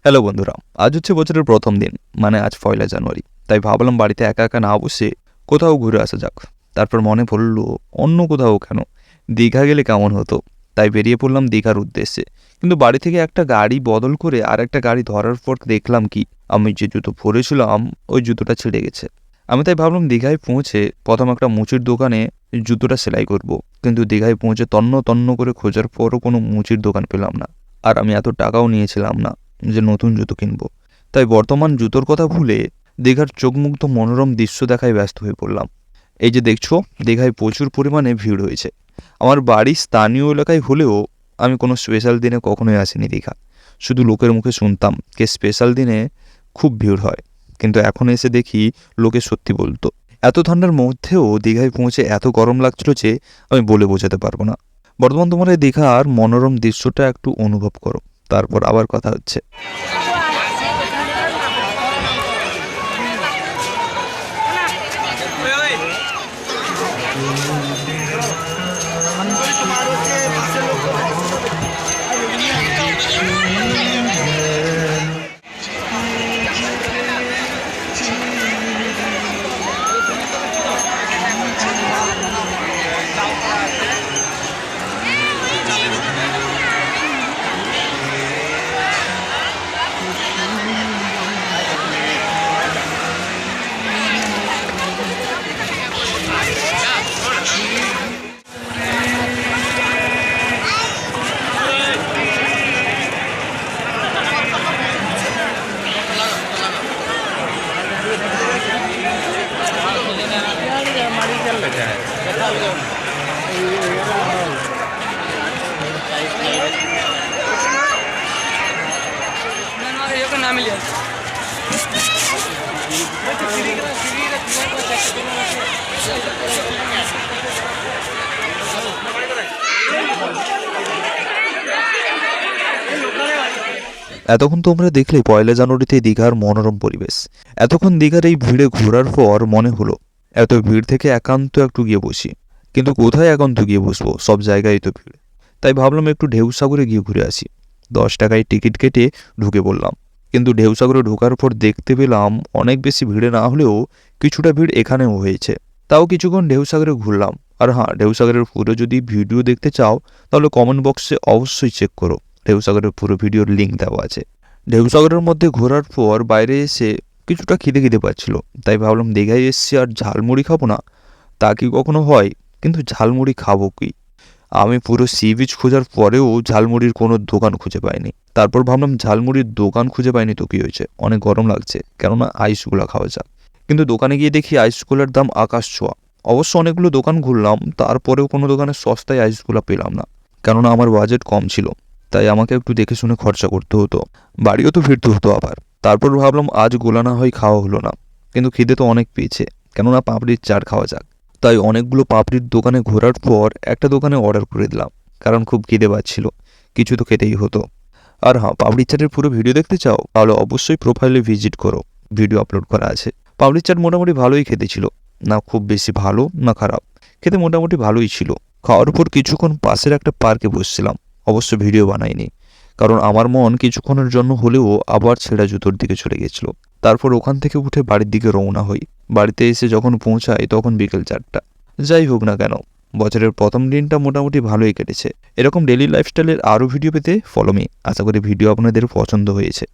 Hello বন্ধুরা, আজ হচ্ছে বছরের প্রথম দিন, মানে আজ 1 জানুয়ারি। তাই ভাবলাম বাড়িতে একা একা না বসে কোথাও ঘুরে আসা যাক। তারপর মনে পড়ল অন্য কোথাও কেন, দীঘা গেলে কেমন হতো। তাই বেরিয়ে পড়লাম দীঘার উদ্দেশ্যে। কিন্তু বাড়ি থেকে একটা গাড়ি বদল করে আর একটা গাড়ি ধরার পর দেখলাম কি, আমি যে জুতো পরেছিলাম ওই জুতোটা ছিঁড়ে গেছে। আমি তাই ভাবলাম দীঘায় পৌঁছে প্রথম একটা মুচির দোকানে জুতোটা সেলাই করব। কিন্তু দীঘায় পৌঁছে তন্ন তন্ন করে খোঁজার পরও কোনো মুচির দোকান পেলাম না। আর আমি এত টাকাও নিয়েছিলাম না যে নতুন জুতো কিনবো। তাই বর্তমান জুতোর কথা ভুলে দীঘার চোখমুগ্ধ মনোরম দৃশ্য দেখায় ব্যস্ত হয়ে পড়লাম। এই যে দেখছো, দীঘায় প্রচুর পরিমাণে ভিড় হয়েছে। আমার বাড়ি স্থানীয় এলাকায় হলেও আমি কোনো স্পেশাল দিনে কখনোই আসিনি দীঘা। শুধু লোকের মুখে শুনতাম যে স্পেশাল দিনে খুব ভিড় হয়, কিন্তু এখন এসে দেখি লোকে সত্যি বলতো। এত ঠান্ডার মধ্যেও দীঘায় পৌঁছে এত গরম লাগছিল যে আমি বলে বোঝাতে পারবো না। বর্তমান তোমার এই দীঘার মনোরম দৃশ্যটা একটু অনুভব করো, তারপর আবার কথা হচ্ছে। এতক্ষণ তোমরা দেখলে 1 জানুয়ারিতে দীঘার মনোরম পরিবেশ। এতক্ষণ দীঘার এই ভিড়ে ঘোরার পর মনে হলো এত ভিড় থেকে একান্ত একটু গিয়ে বসি। কিন্তু কোথায় একান্ত গিয়ে বসবো, সব জায়গায় তো ভিড়। তাই ভাবলাম একটু ঢেউসাগরে গিয়ে ঘুরে আসি। 10 টাকায় টিকিট কেটে ঢুকে পড়লাম। কিন্তু ঢেউসাগরে ঢোকার পর দেখতে পেলাম অনেক বেশি ভিড়ে না হলেও কিছুটা ভিড় এখানেও হয়েছে। তাও কিছুক্ষণ ঢেউসাগরে ঘুরলাম। আর হ্যাঁ, ঢেউসাগরের পুরো যদি ভিডিও দেখতে চাও তাহলে কমেন্ট বক্সে অবশ্যই চেক করো, ঢেউসাগরের পুরো ভিডিওর লিঙ্ক দেওয়া আছে। ঢেউসাগরের মধ্যে ঘোরার পর বাইরে এসে কিছুটা খিদে পাচ্ছিল। তাই ভাবলাম দীঘায় এসছি আর ঝালমুড়ি খাবো না, তা কি কখনো হয়? কিন্তু ঝালমুড়ি খাবো কি? আমি পুরো সি বিচ খোঁজার পরেও ঝালমুড়ির কোনো দোকান খুঁজে পাইনি। তারপর ভাবলাম ঝালমুড়ির দোকান খুঁজে পাইনি তো কী হয়েছে, অনেক গরম লাগছে, কেননা আইসগুলা খাওয়া যাক। কিন্তু দোকানে গিয়ে দেখি আইসগুলার দাম আকাশ ছোঁয়া। অবশ্য অনেকগুলো দোকান ঘুরলাম, তারপরেও কোনো দোকানে সস্তায় আইসগুলা পেলাম না, কেননা আমার বাজেট কম ছিল। তাই আমাকে একটু দেখে শুনে খরচা করতে হতো, বাড়িও তো ফিরতে হতো আবার। তারপর ভাবলাম আজ গোলা না হয় খাওয়া হলো না, কিন্তু খিদে তো অনেক পেয়েছে, কেননা পাপড়ির চাট খাওয়া যাক। তাই অনেকগুলো পাপড়ির দোকানে ঘোরার পর একটা দোকানে অর্ডার করে দিলাম, কারণ খুব খিদে পাচ্ছিল, কিছু তো খেতেই হতো। আর হ্যাঁ, পাপড়ির চাটের পুরো ভিডিও দেখতে চাও তাহলে অবশ্যই প্রোফাইলে ভিজিট করো, ভিডিও আপলোড করা আছে। পাপড়ির চাট মোটামুটি ভালোই খেতে ছিল, না খুব বেশি ভালো না খারাপ, খেতে মোটামুটি ভালোই ছিল। খাওয়ার পর কিছুক্ষণ পাশের একটা পার্কে বসছিলাম, অবশ্য ভিডিও বানাইনি, কারণ আমার মন কিছুক্ষণের জন্য হলেও আবার ছেঁড়া জুতোর দিকে চলে গেছিল। তারপর ওখান থেকে উঠে বাড়ির দিকে রওনা হই। বাড়িতে এসে যখন পৌঁছাই তখন বিকেল 4টা। যাই হোক না কেন, বছরের প্রথম দিনটা মোটামুটি ভালোই কেটেছে। এরকম ডেইলি লাইফস্টাইলের আরও ভিডিও পেতে ফলো মি। আশা করি ভিডিও আপনাদের পছন্দ হয়েছে।